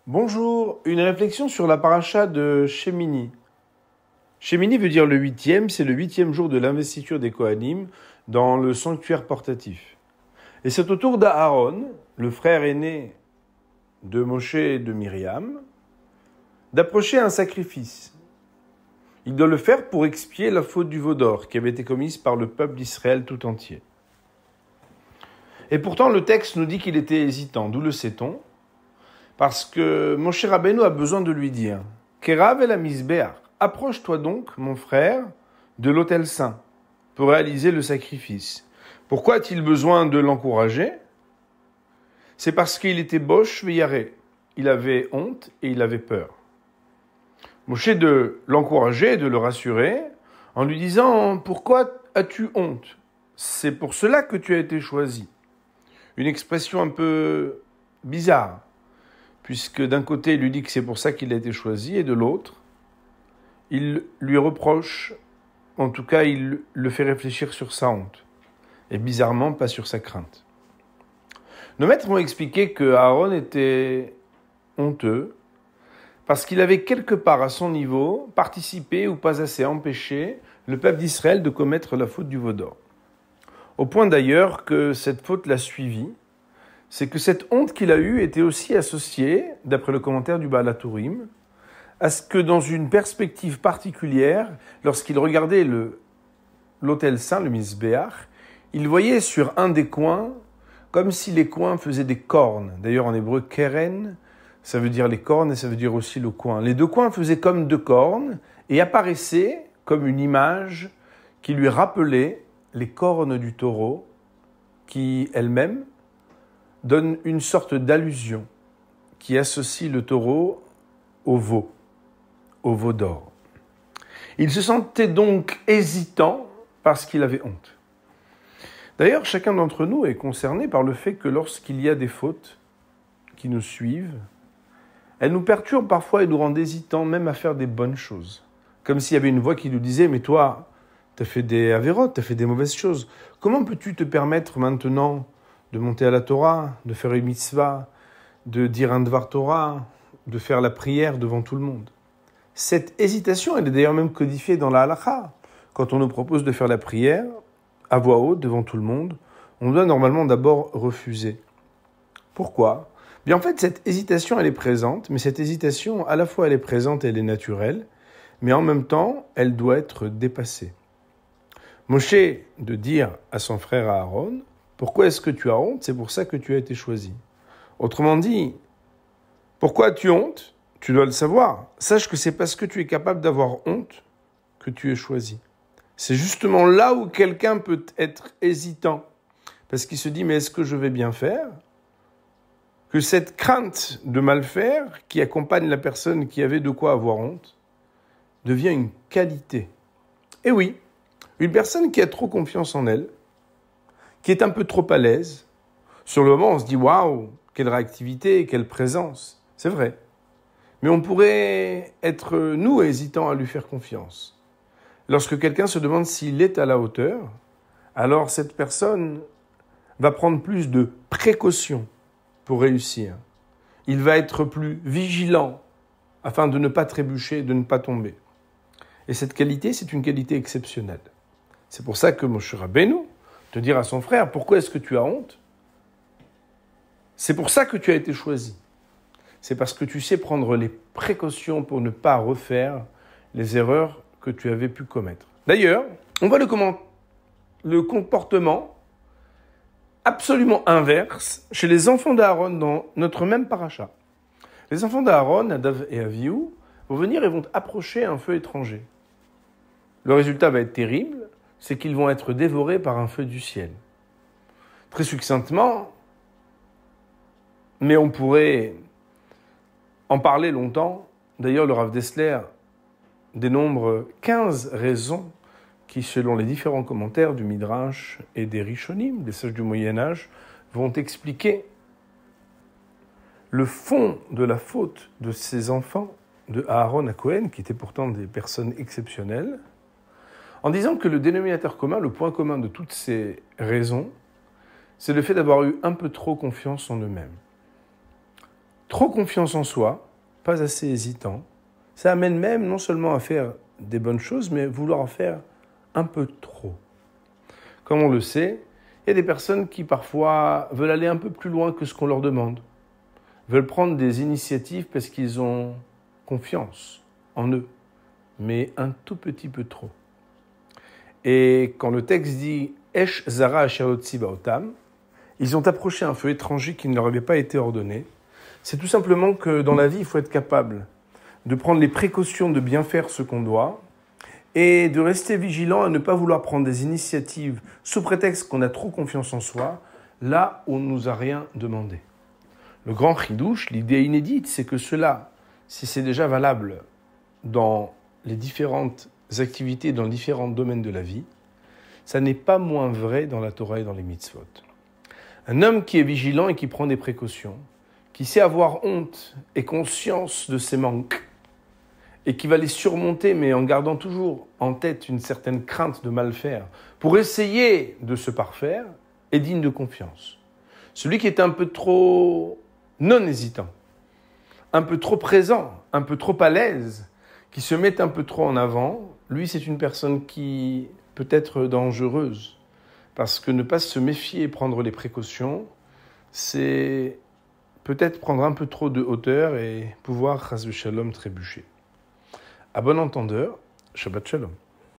Bonjour, une réflexion sur la paracha de Shemini. Shemini veut dire le huitième, c'est le huitième jour de l'investiture des Kohanim dans le sanctuaire portatif. Et c'est au tour d'Aaron, le frère aîné de Moshe et de Myriam, d'approcher un sacrifice. Il doit le faire pour expier la faute du veau d'or qui avait été commise par le peuple d'Israël tout entier. Et pourtant, le texte nous dit qu'il était hésitant. D'où le sait-on ? Parce que Moshe Rabbeinu a besoin de lui dire « Kerav el hamizbeach, approche-toi donc, mon frère, de l'autel saint, pour réaliser le sacrifice. » Pourquoi a-t-il besoin de l'encourager ? C'est parce qu'il était bosh veyaré. Il avait honte et il avait peur. Moshe de l'encourager, de le rassurer, en lui disant « Pourquoi as-tu honte ? C'est pour cela que tu as été choisi. » Une expression un peu bizarre, puisque d'un côté, il lui dit que c'est pour ça qu'il a été choisi, et de l'autre, il lui reproche, en tout cas, il le fait réfléchir sur sa honte, et bizarrement, pas sur sa crainte. Nos maîtres m'ont expliqué que Aaron était honteux, parce qu'il avait quelque part à son niveau participé ou pas assez empêché le peuple d'Israël de commettre la faute du veau d'or. Au point d'ailleurs que cette faute l'a suivi, c'est que cette honte qu'il a eue était aussi associée, d'après le commentaire du Baal HaTurim, à ce que dans une perspective particulière, lorsqu'il regardait l'autel saint, le Mizbeach, il voyait sur un des coins, comme si les coins faisaient des cornes. D'ailleurs en hébreu, keren, ça veut dire les cornes et ça veut dire aussi le coin. Les deux coins faisaient comme deux cornes et apparaissaient comme une image qui lui rappelait les cornes du taureau, qui elles-mêmes donnent une sorte d'allusion qui associe le taureau au veau d'or. Il se sentait donc hésitant parce qu'il avait honte. D'ailleurs, chacun d'entre nous est concerné par le fait que lorsqu'il y a des fautes qui nous suivent, elles nous perturbent parfois et nous rendent hésitants même à faire des bonnes choses. Comme s'il y avait une voix qui nous disait « Mais toi, t'as fait des avérotes, t'as fait des mauvaises choses. Comment peux-tu te permettre maintenant de monter à la Torah, de faire une mitzvah, de dire un Dvar Torah, de faire la prière devant tout le monde ?» Cette hésitation, elle est d'ailleurs même codifiée dans la halakha. Quand on nous propose de faire la prière à voix haute devant tout le monde, on doit normalement d'abord refuser. Pourquoi ? Bien en fait, cette hésitation, elle est présente, mais cette hésitation, à la fois elle est présente et elle est naturelle, mais en même temps, elle doit être dépassée. Moshe de dire à son frère Aaron, « Pourquoi est-ce que tu as honte ? C'est pour ça que tu as été choisi. » Autrement dit, pourquoi as-tu honte ? Tu dois le savoir. Sache que c'est parce que tu es capable d'avoir honte que tu es choisi. C'est justement là où quelqu'un peut être hésitant, parce qu'il se dit « Mais est-ce que je vais bien faire ?» Que cette crainte de mal faire, qui accompagne la personne qui avait de quoi avoir honte, devient une qualité. Et oui, une personne qui a trop confiance en elle, qui est un peu trop à l'aise, sur le moment on se dit « Waouh, quelle réactivité, quelle présence !» C'est vrai. Mais on pourrait être, nous, hésitants à lui faire confiance. Lorsque quelqu'un se demande s'il est à la hauteur, alors cette personne va prendre plus de précautions pour réussir. Il va être plus vigilant afin de ne pas trébucher, de ne pas tomber. Et cette qualité, c'est une qualité exceptionnelle. C'est pour ça que Moshe Rabbeinu, te dire à son frère, pourquoi est-ce que tu as honte ? C'est pour ça que tu as été choisi. C'est parce que tu sais prendre les précautions pour ne pas refaire les erreurs que tu avais pu commettre. D'ailleurs, on voit le comportement absolument inverse chez les enfants d'Aaron dans notre même paracha. Les enfants d'Aaron, Nadav et Avihu, vont venir et vont approcher un feu étranger. Le résultat va être terrible, c'est qu'ils vont être dévorés par un feu du ciel. Très succinctement, mais on pourrait en parler longtemps. D'ailleurs, le Rav Dessler dénombre 15 raisons qui, selon les différents commentaires du Midrash et des Rishonim, des sages du Moyen-Âge, vont expliquer le fond de la faute de ces enfants de Aaron à Cohen, qui étaient pourtant des personnes exceptionnelles, en disant que le dénominateur commun, le point commun de toutes ces raisons, c'est le fait d'avoir eu un peu trop confiance en eux-mêmes. Trop confiance en soi, pas assez hésitant, ça amène même non seulement à faire des bonnes choses, mais vouloir en faire un peu trop. Comme on le sait, il y a des personnes qui parfois veulent aller un peu plus loin que ce qu'on leur demande, veulent prendre des initiatives parce qu'ils ont confiance en eux, mais un tout petit peu trop. Et quand le texte dit « Esh zara asher lo tzi baotam », ils ont approché un feu étranger qui ne leur avait pas été ordonné. C'est tout simplement que dans la vie, il faut être capable de prendre les précautions de bien faire ce qu'on doit et de rester vigilant à ne pas vouloir prendre des initiatives sous prétexte qu'on a trop confiance en soi, là où on ne nous a rien demandé. Le grand chidouche, l'idée inédite, c'est que cela, si c'est déjà valable dans les différentes activités, dans différents domaines de la vie, ça n'est pas moins vrai dans la Torah et dans les mitzvot. Un homme qui est vigilant et qui prend des précautions, qui sait avoir honte et conscience de ses manques, et qui va les surmonter, mais en gardant toujours en tête une certaine crainte de mal faire, pour essayer de se parfaire, est digne de confiance. Celui qui est un peu trop non hésitant, un peu trop présent, un peu trop à l'aise, qui se met un peu trop en avant, lui, c'est une personne qui peut être dangereuse. Parce que ne pas se méfier et prendre les précautions, c'est peut-être prendre un peu trop de hauteur et pouvoir, chas v'shalom, trébucher. À bon entendeur, Shabbat Shalom.